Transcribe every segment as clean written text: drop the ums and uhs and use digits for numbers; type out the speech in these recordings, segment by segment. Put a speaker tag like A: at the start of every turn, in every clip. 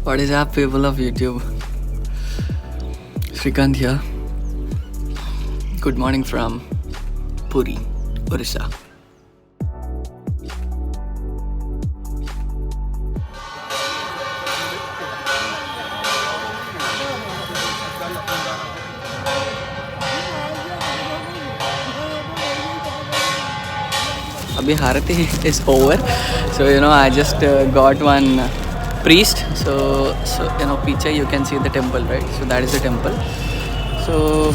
A: What is up, people of YouTube? Shrikant here. Good morning from Puri, Orissa. Abhi Harati is over, so I just got one priest. So piche you can see the temple, right? So that is the temple. So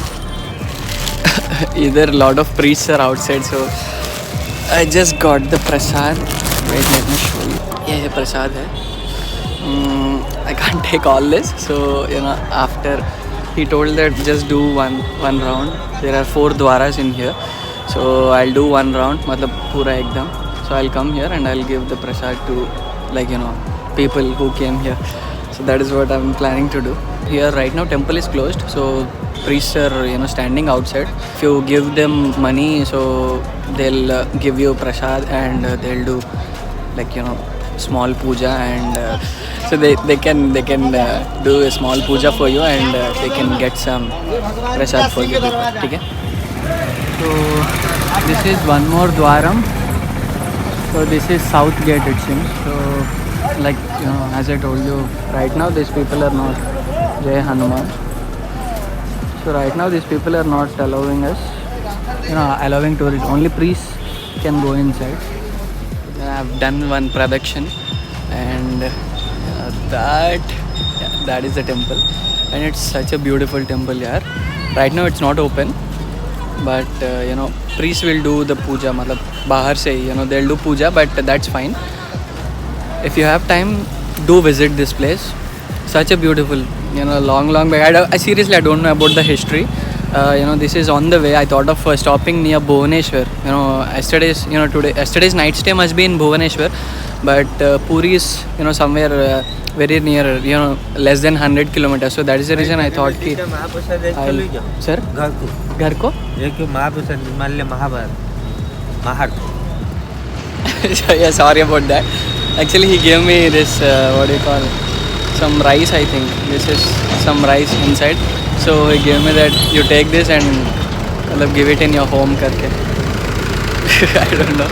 A: either a lot of priests are outside. So I just got the prasad. Wait, let me show you. Yeah, prasad hai. I can't take all this. So after he told that just do one round. There are 4 dwaras in here. So I'll do 1 round, matlab pura ekdam. So I'll come here and I'll give the prasad to people who came here. So that is what I'm planning to do. Here right now temple is closed. So priests are standing outside. If you give them money, so they'll give you prasad and they'll do small puja and so they can do a small puja for you and they can get some prasad for you. Okay? So this is one more dwaram. So this is south gate, it seems. So as I told you, right now these people are not Jai Hanuman. So right now these people are not allowing us, allowing tourists. Only priests can go inside. I've done one pradakshin and that is the temple, and it's such a beautiful temple here. Right now it's not open, but priests will do the puja, matlab bahar se they'll do puja, but that's fine. If you have time, do visit this place. Such a beautiful, long back. I seriously don't know about the history. This is on the way. I thought of stopping near Bhubaneswar. Yesterday's night stay must be in Bhubaneswar, but Puri is somewhere very near, less than 100 kilometers. So that is the reason I thought ki sir घर को yeah, sorry about that. Actually he gave me this what do you call, some rice. I think this is some rice inside. So he gave me that, you take this and give it in your home karke. I don't know.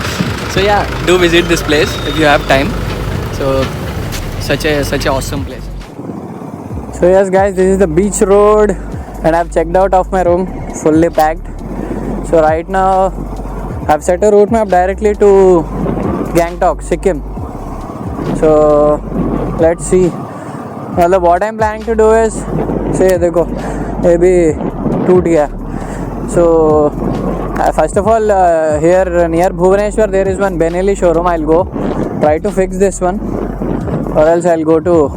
A: So yeah, do visit this place if you have time. So such a awesome place. So yes guys, this is the beach road and I've checked out of my room, fully packed. So right now I've set a route map directly to Gangtok, Sikkim. So let's see. What I'm planning to do is, say देखो ये भी टूट गया. So first of all, here near Bhubaneswar there is one Benelli showroom. I'll go try to fix this one, or else I'll go to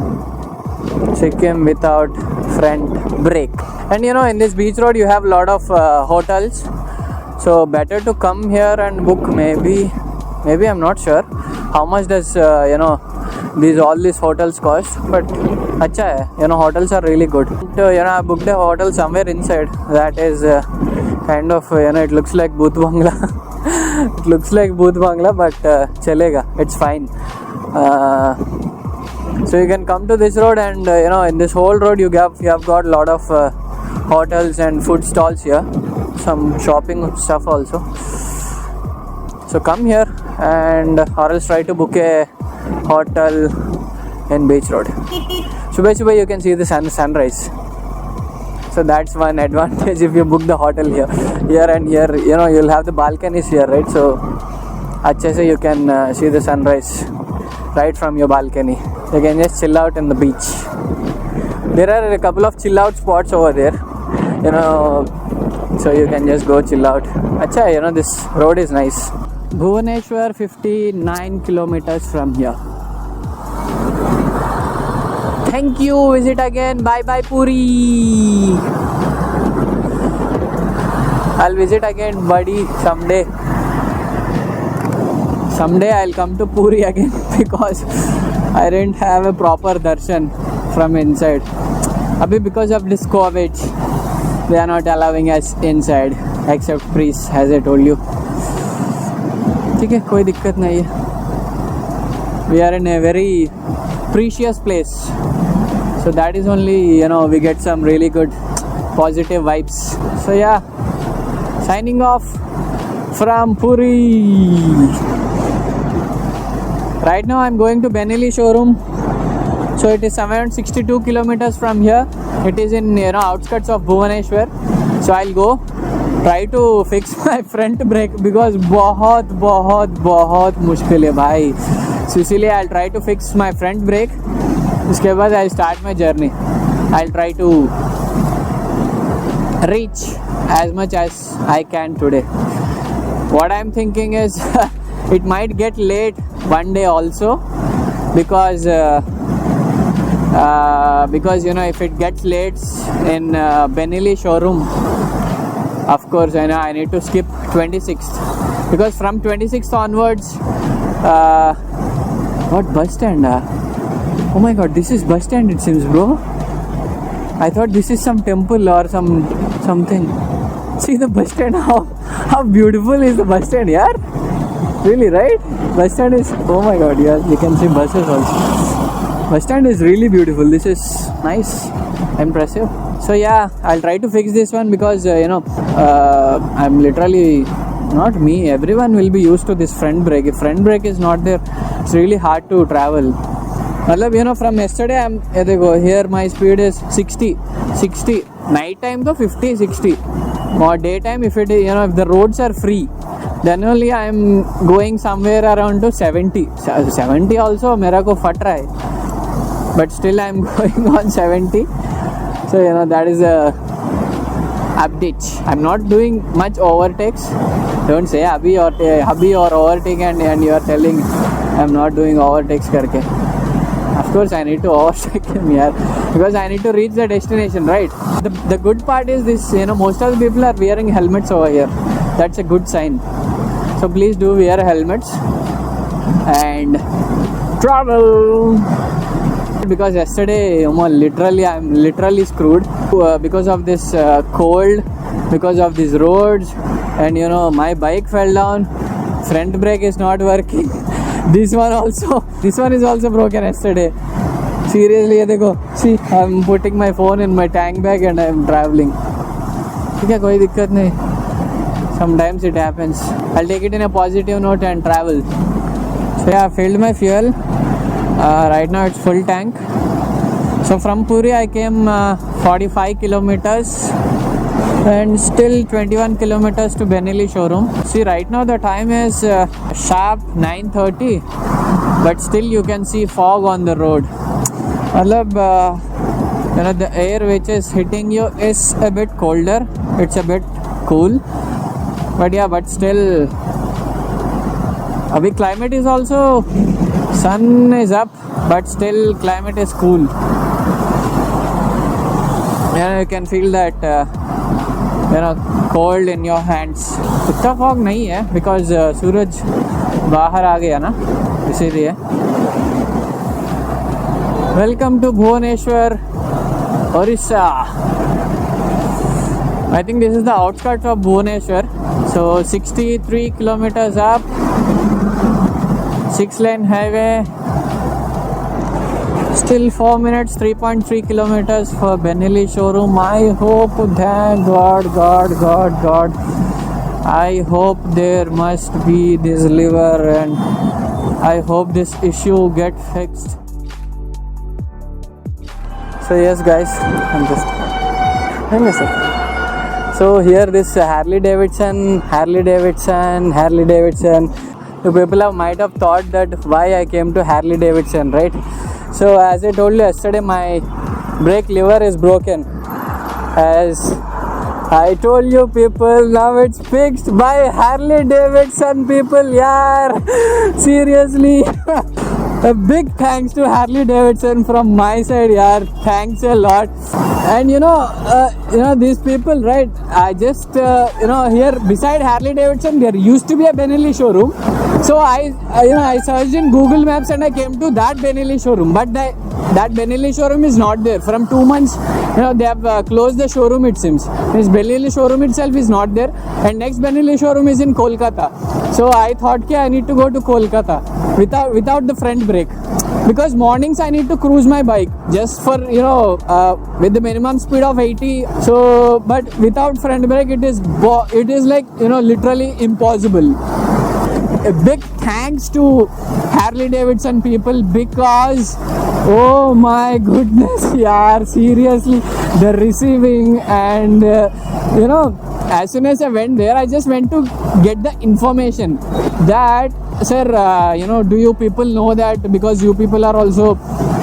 A: Sikkim without front brake. And in this beach road you have a lot of hotels. So better to come here and book. Maybe I'm not sure how much does all these hotels cost, but acha hai, hotels are really good. I booked a hotel somewhere inside that is kind of it looks like Booth Bangla. It looks like Booth Bangla, but chalega, it's fine. So you can come to this road and in this whole road you have got a lot of hotels and food stalls here, some shopping stuff also. So come here and or else try to book a hotel in beach road. Subah you can see the sunrise. So that's one advantage if you book the hotel here and here. You'll have the balconies here, right? So अच्छे से you can see the sunrise right from your balcony. You can just chill out in the beach. There are a couple of chill out spots over there, so you can just go chill out. Acha, this road is nice. Bhubaneswar 59 kilometers from here. Thank you. Visit again. Bye bye Puri. I'll visit again, buddy, someday. Someday I'll come to Puri again because I didn't have a proper darshan from inside. Abhi because of this COVID, they are not allowing us inside except priests, as I told you. ठीक है, कोई दिक्कत नहीं है. We are in a very precious place. So that is only, you know, we get some really good positive vibes. So yeah, signing off from Puri. Right now I'm going to Benelli showroom. So it is around 62 kilometers from here. It is in, you know, outskirts of Bhubaneswar. So I'll go try to fix my front brake because बहुत मुश्किल है भाई. So इसीलिए I'll try to fix my front brake. उसके बाद I'll start my journey. I'll try to reach as much as I can today. What I'm thinking is it might get late one day also because you know, if it gets late in Benelli showroom, of course, you know, I need to skip 26th because from 26th onwards, what bus stand? Oh my god, this is bus stand it seems, bro. I thought this is some temple or something. See the bus stand, how beautiful is the bus stand, yeah? Really, right? Bus stand is, oh my god, yeah, you can see buses also. Bus stand is really beautiful. This is nice, impressive. So yeah, I'll try to fix this one because you know, I'm literally, not me, everyone will be used to this front brake. If front brake is not there, it's really hard to travel. Matlab, you know, from yesterday here my speed is 60. Night time though 50, 60. Or daytime, if it is, you know, if the roads are free, then only I am going somewhere around to 70. 70 also मेरा को फट रहा है. But still I am going on 70. So you know, that is a update. I'm not doing much overtakes. Don't say hubby or overtake and you are telling I'm not doing overtakes करके. Of course I need to overtake him here because I need to reach the destination, right? The good part is this, you know, most of the people are wearing helmets over here. That's a good sign. So please do wear helmets and travel. Because yesterday, I'm literally screwed because of this cold, because of these roads, and you know, my bike fell down, front brake is not working. This one is also broken yesterday. Seriously, देखो, see, I'm putting my phone in my tank bag and I'm traveling. ठीक है, कोई दिक्कत नहीं. Sometimes it happens. I'll take it in a positive note and travel. So yeah, I filled my fuel. Right now it's full tank. So from Puri I came 45 kilometers and still 21 kilometers to Benelli showroom. See, right now the time is sharp 9:30, but still you can see fog on the road. Matlab, you know, the air which is hitting you is a bit colder. It's a bit cool, but yeah, but still, abhi climate is also, sun is up, but still climate is cool. You can feel that you know, cold in your hands. इतना fog नहीं है because सूरज बाहर आ गया ना, इसीलिए. Welcome to Bhubaneswar, Orissa. I think this is the outskirts of Bhubaneswar. So 63 kilometers up, 6-lane highway. Still 4 minutes, 3.3 kilometers for Benelli showroom. I hope, thank God, I hope there must be this lever and I hope this issue get fixed. So yes guys, so here this Harley Davidson. The people might have thought that why I came to Harley Davidson, right? So as I told you yesterday, my brake lever is broken. As I told you people, now it's fixed by Harley Davidson people, yaar. Seriously. A big thanks to Harley Davidson from my side, yaar. Thanks a lot. And you know these people, right? I just you know, here beside Harley Davidson there used to be a Benelli showroom. So I searched in Google Maps and I came to that Benelli showroom, but that Benelli showroom is not there. From 2 months, you know, they have closed the showroom, it seems. This Benelli showroom itself is not there, and next Benelli showroom is in Kolkata. So I thought I need to go to Kolkata without the front brake,
B: because mornings I need to cruise my bike just for with the minimum speed of 80. So but without front brake it is like literally impossible. A big thanks to Harley Davidson people, because oh my goodness, yaar, seriously, the receiving and as soon as I went there, I just went to get the information that, sir, do you people know that, because you people are also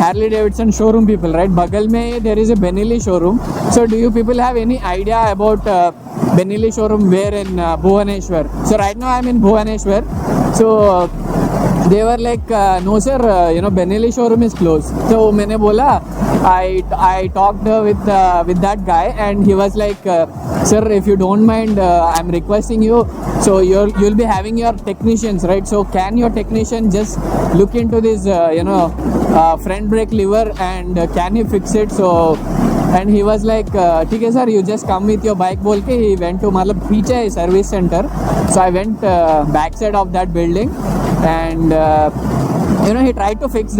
B: Harley Davidson showroom people, right? Bagal mein there is a Benelli showroom. So do you people have any idea about Benelli showroom where in Bhubaneswar? So right now I'm in Bhubaneswar. So they were like, no sir, Benelli showroom is closed. So मैंने बोला, I talked with that guy, and he was like, sir, if you don't mind, I'm requesting you, so you'll be having your technicians, right? So can your technician just look into this front brake lever, and can you fix it? So and he was like, ठीक है sir, you just come with your bike बोल के he went to मतलब पीछे है service center. So I went backside of that building, and he tried to fix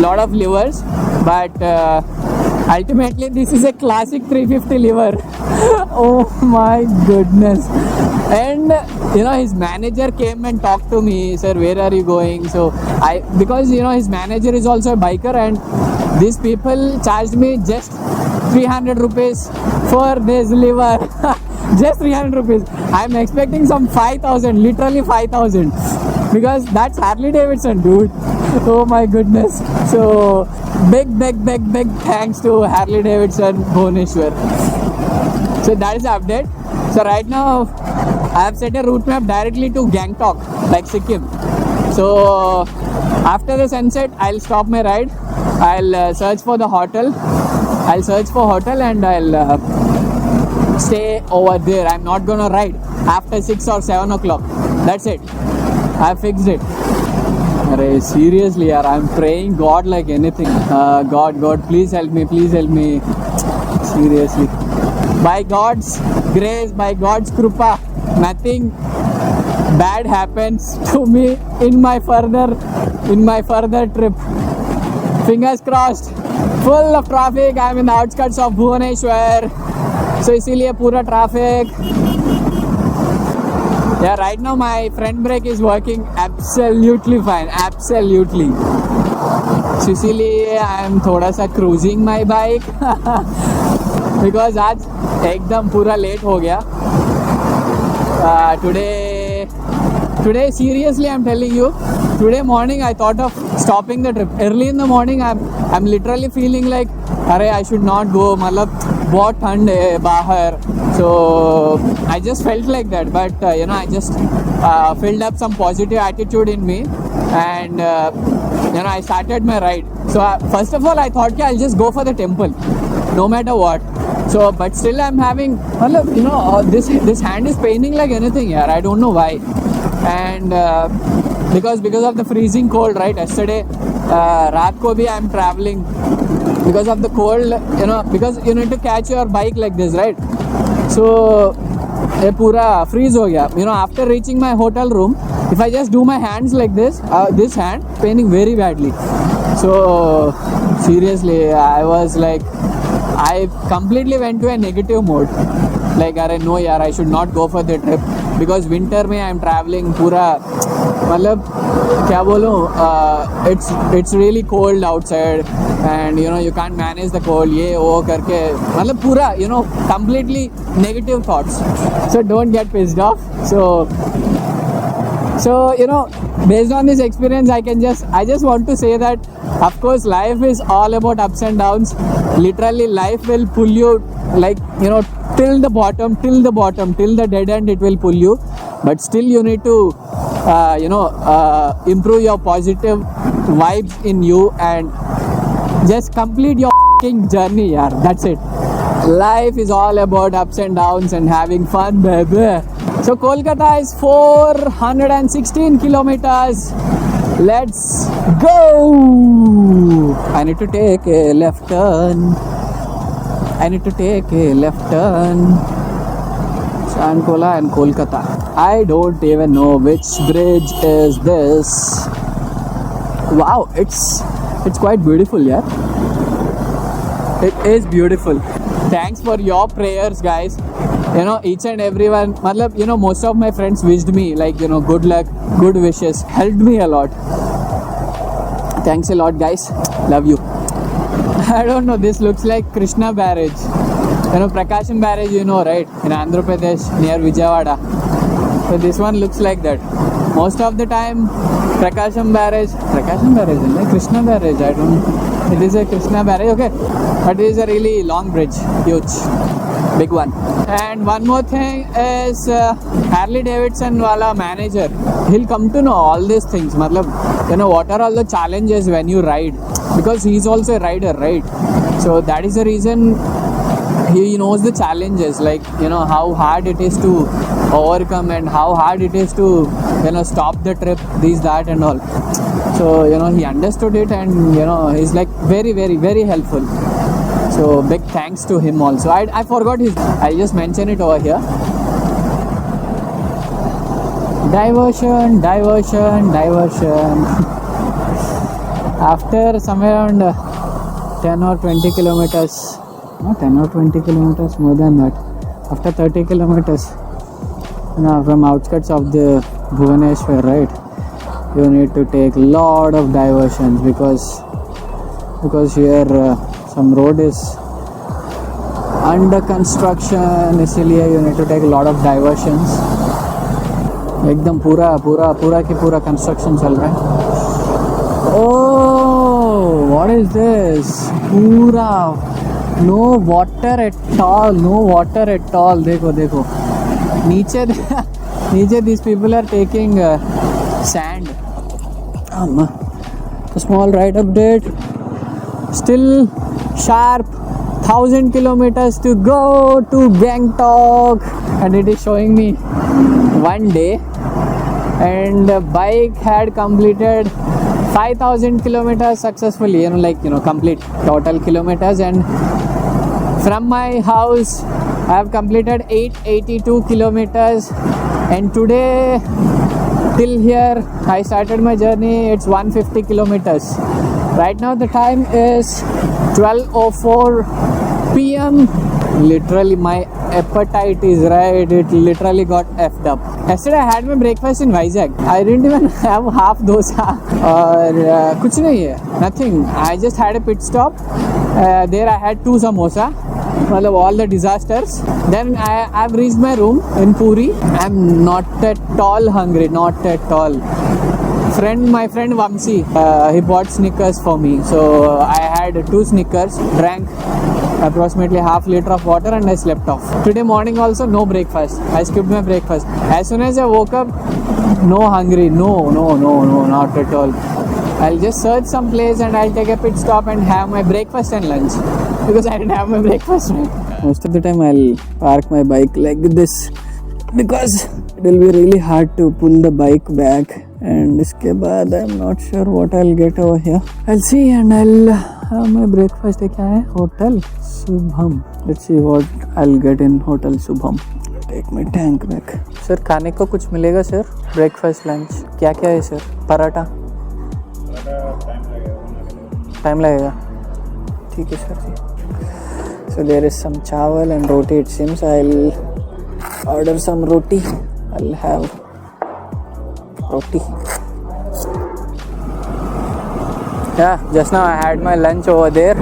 B: lot of levers, but ultimately this is a classic 350 lever. Oh my goodness. And his manager came and talked to me, sir, where are you going? So because his manager is also a biker, and these people charged me just 300 rupees for this lever. Just 300 rupees. I'm expecting some 5,000, literally 5,000, because that's Harley Davidson, dude. Oh my goodness. So big thanks to Harley Davidson Bhubaneswar. So that is the update. So right now I have set a route map directly to Gangtok, like Sikkim. So after the sunset I'll stop my ride. I'll search for the hotel. I'll search for hotel and I'll stay over there. I'm not gonna ride after 6 or 7 o'clock. That's it. I fixed it. Arey, seriously, yaar, I'm praying God like anything. God, please help me. Seriously. By God's grace, by God's krupa, nothing bad happens to me in my further trip. Fingers crossed. Full of traffic. I'm in the outskirts of Bhubaneswar. So इसीलिए पूरा traffic. Yeah, right now my front brake is working absolutely fine. Absolutely. So इसीलिए I'm थोड़ा सा cruising my bike. Because आज एकदम पूरा late हो गया. Today seriously I'm telling you, today morning I thought of stopping the trip. Early in the morning I'm literally feeling like, अरे I should not go, मतलब बहुत ठंड है बाहर. So I just felt like that, but I just filled up some positive attitude in me, and I started my ride. So first of all I thought I'll just go for the temple no matter what. So but still I'm having, this hand is paining like anything here. I don't know why. And because of the freezing cold, right? Yesterday रात को भी I'm traveling because of the cold, because you need to catch your bike like this, right? So ये पूरा freeze हो गया. After reaching my hotel room, if I just do my hands like this, this hand paining very badly. So seriously, I was like, I completely went to a negative mode. Like, अरे no यार, I should not go for the trip, because winter में I'm traveling पूरा, मतलब क्या बोलूँ, it's really cold outside, and you can't manage the cold, ये वो करके, मतलब पूरा completely negative thoughts. So don't get pissed off. So based on this experience, I just want to say that, of course, life is all about ups and downs. Literally life will pull you, like, till the bottom, till the dead end it will pull you. But still you need to improve your positive vibes in you and just complete your journey, yaar. That's it. Life is all about ups and downs and having fun, baby. So Kolkata is 416 kilometers. Let's go. I need to take a left turn. Sankola and Kolkata. I don't even know which bridge is this. Wow, it's It's quite beautiful, yeah. It is beautiful. Thanks for your prayers, guys. You know, each and everyone, matlab, you know, most of my friends wished me, like, you know, good luck, good wishes, helped me a lot. Thanks a lot, guys. Love you. I don't know, this looks like Krishna Barrage. You know, Prakasham Barrage, you know, right? In Andhra Pradesh, near Vijayawada. So this one looks like that. Most of the time, Prakasham Barrage, isn't it? Krishna Barrage, I don't know. It is a Krishna Barrage, okay. But it is a really long bridge, huge, big one. And one more thing is Harley Davidson wala manager. He'll come to know all these things. Matlab, you know, what are all the challenges when you ride? Because he's also a rider, right? So that is the reason he knows the challenges, like, you know, how hard it is to overcome and how hard it is to, you know, stop the trip, this, that and all. So, you know, he understood it, and, you know, he's like very, very, very helpful. So big thanks to him also. I forgot his, I'll just mention it over here. Diversion. After somewhere around 10 or 20 kilometers, not 10 or 20 kilometers, more than that, after 30 kilometers, you know, from outskirts of the Bhubaneswar, right, you need to take lot of diversions because here some road is under construction, इसलिए you need to take a lot of diversions. एकदम पूरा की पूरा construction चल रहा है. Oh, what is this? पूरा no water at all. देखो नीचे these people are taking sand. A small ride update. Still sharp 1000 kilometers to go to Gangtok, and it is showing me one day, and the bike had completed 5000 kilometers successfully, you know, like, you know, complete total kilometers. And from my house I have completed 882 kilometers, and today till here I started my journey, it's 150 kilometers. Right now the time is 12:04 p.m. Literally my appetite is right, it literally got effed up. Yesterday I had my breakfast in Vizag. I didn't even have half dosa or kuch nahi hai, nothing. I just had a pit stop. There I had 2 samosa. All the disasters. Then I've reached my room in Puri. I'm not at all hungry, not at all. My friend Vamsi, he bought Snickers for me. So I had 2 Snickers, drank approximately half liter of water, and I slept off. Today morning also no breakfast. I skipped my breakfast. As soon as I woke up, no hungry, no, not at all. I'll just search some place and I'll take a pit stop and have my breakfast and lunch, because I didn't have my breakfast. Most of the time I'll park my bike like this, because it will be really hard to pull the bike back. And iske baad I'm not sure what I'll get over here. I'll see, and I'll have my breakfast. Kya hai? Hotel Shubham. Let's see what I'll get in Hotel Shubham. Take my tank back. Sir, खाने को कुछ मिलेगा sir? Breakfast, lunch. क्या है sir? Paratha? Time लगेगा. ठीक है sir. So there is some chawal and roti. It seems I'll order some roti. I'll have roti. Yeah, just now I had my lunch over there,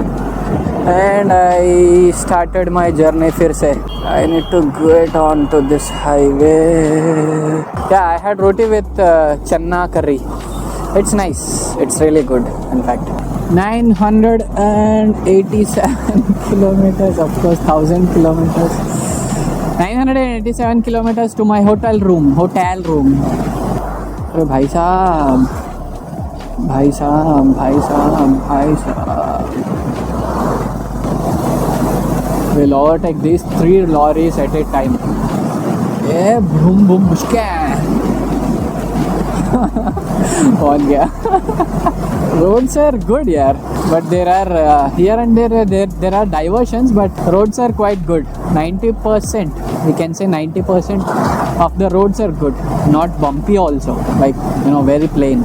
B: and I started my journey फिर से. I need to get on to this highway. Yeah, I had roti with channa curry. It's nice. It's really good, in fact. 987 kilometers, of course, 1000 kilometers. 987 kilometers to my hotel room. अरे भाई साहब. We'll overtake these 3 lorries at a time. Yeah, boom boom bushka. पहुंच गया. Roads are good, yeah, but there are here and there are diversions, but roads are quite good. 90%, we can say 90% of the roads are good, not bumpy also, like, you know, very plain.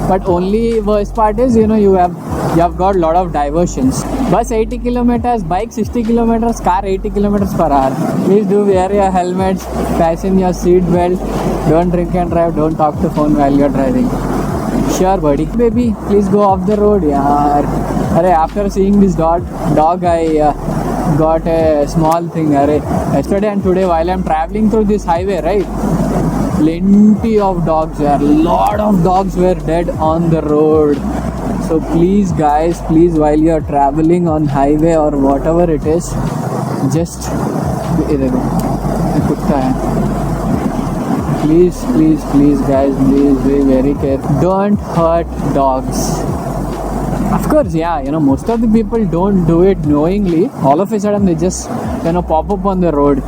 B: But only worst part is, you know, you have you have got a lot of diversions. Bus 80 kilometers, bike 60 kilometers, car 80 kilometers per hour. Please do wear your helmets, fasten your seat belt, don't drink and drive, don't talk to phone while you're driving. Sure buddy. Baby, please go off the road. Yaar. Arey, after seeing this dog I got a small thing. Arey, yesterday and today while I'm traveling through this highway, right? Plenty of dogs there. Lot of dogs were dead on the road. So please guys, please while you're traveling on highway or whatever it is, just ये देखो कुत्ता है. Please guys, please be very careful. Don't hurt dogs. Of course, yeah, most of the people don't do it knowingly. All of a sudden they just pop up on the road.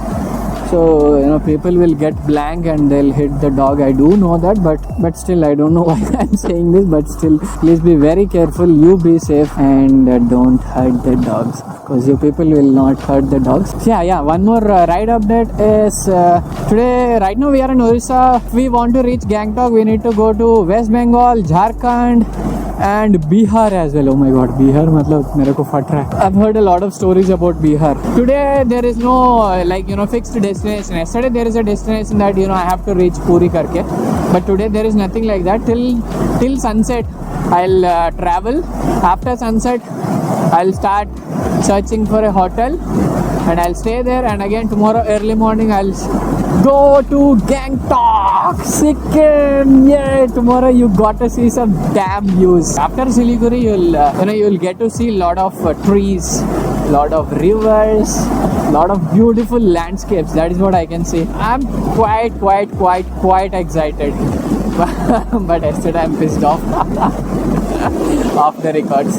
B: So people will get blank and they'll hit the dog. I do know that, but still I don't know why I'm saying this, but still please be very careful. You be safe and don't hurt the dogs, because you people will not hurt the dogs. So yeah, one more ride update is today. Right now we are in Orissa. If we want to reach Gangtok, we need to go to West Bengal, Jharkhand and Bihar as well. Oh my god, Bihar matlab mere ko fat raha hai. I've heard a lot of stories about Bihar. Today there is no fixed destination. Yesterday there is a destination that I have to reach Puri karke, but today there is nothing like that. Till sunset I'll travel. After sunset I'll start searching for a hotel and I'll stay there, and again tomorrow early morning I'll go to Gangtok, Sikkim. Yay! Tomorrow you got to see some damn views. After Siliguri, you'll get to see a lot of trees, lot of rivers, lot of beautiful landscapes. That is what I can say. I'm quite excited. But yesterday I'm pissed off off the records.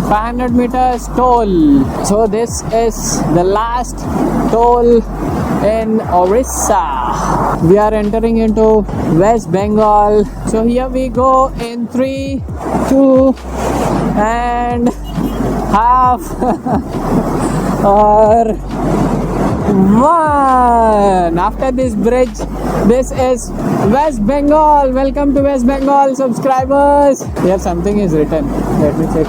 B: 500 meters toll. So this is the last toll in Orissa. We are entering into West Bengal. So here we go in 3, 2 and half or 1. After this bridge, this is West Bengal. Welcome to West Bengal, subscribers. Here something is written. Let me check.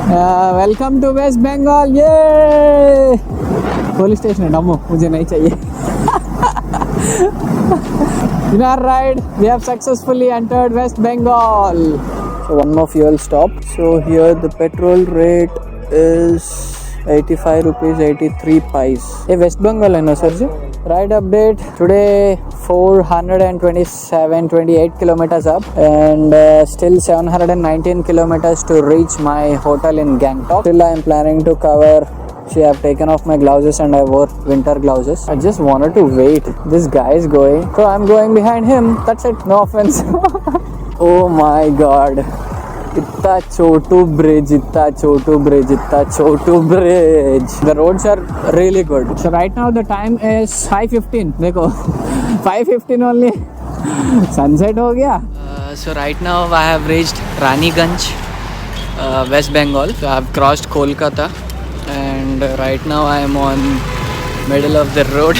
B: Welcome to West Bengal. Yay! Police station. Dammo, mujhe nahi chahiye. In our ride, we have successfully entered West Bengal. So one more fuel stop. So here the petrol rate is 85 rupees 83 pies. Hey, West Bengal hai na sir ji? Ride update today 428 kilometers up and still 719 kilometers to reach my hotel in Gangtok. Still I am planning to cover. See, I have taken off my gloves and I wore winter gloves. I just wanted to wait. This guy is going, so I'm going behind him. That's it. No offense. Oh my god. Itta chotu bridge. The roads are really good. So right now the time is 5:15. Dekho, 5:15 only. Sunset ho gaya.
A: So right now I have reached Raniganj, West Bengal. So I have crossed Kolkata, and right now I am on middle of the road.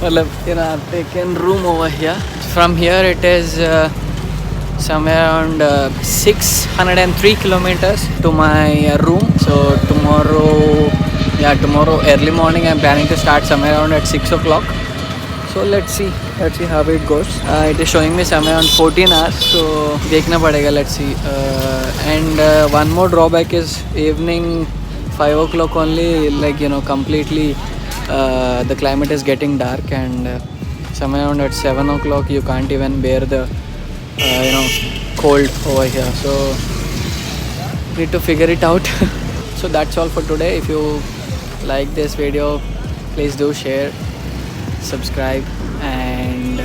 A: I've taken room over here. From here it is somewhere around 603 kilometers to my room. So tomorrow early morning I'm planning to start somewhere around at 6 o'clock. So let's see how it goes. It is showing me somewhere around 14 hours, so dekhna padega. Let's see. And one more drawback is evening 5 o'clock only, completely the climate is getting dark, and somewhere around at 7 o'clock you can't even bear the cold over here. So need to figure it out. So that's all for today. If you like this video, please do share, subscribe and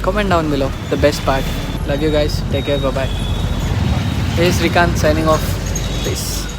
A: comment down below the best part. Love you guys. Take care. Bye bye. This is Srikanth signing off. Peace.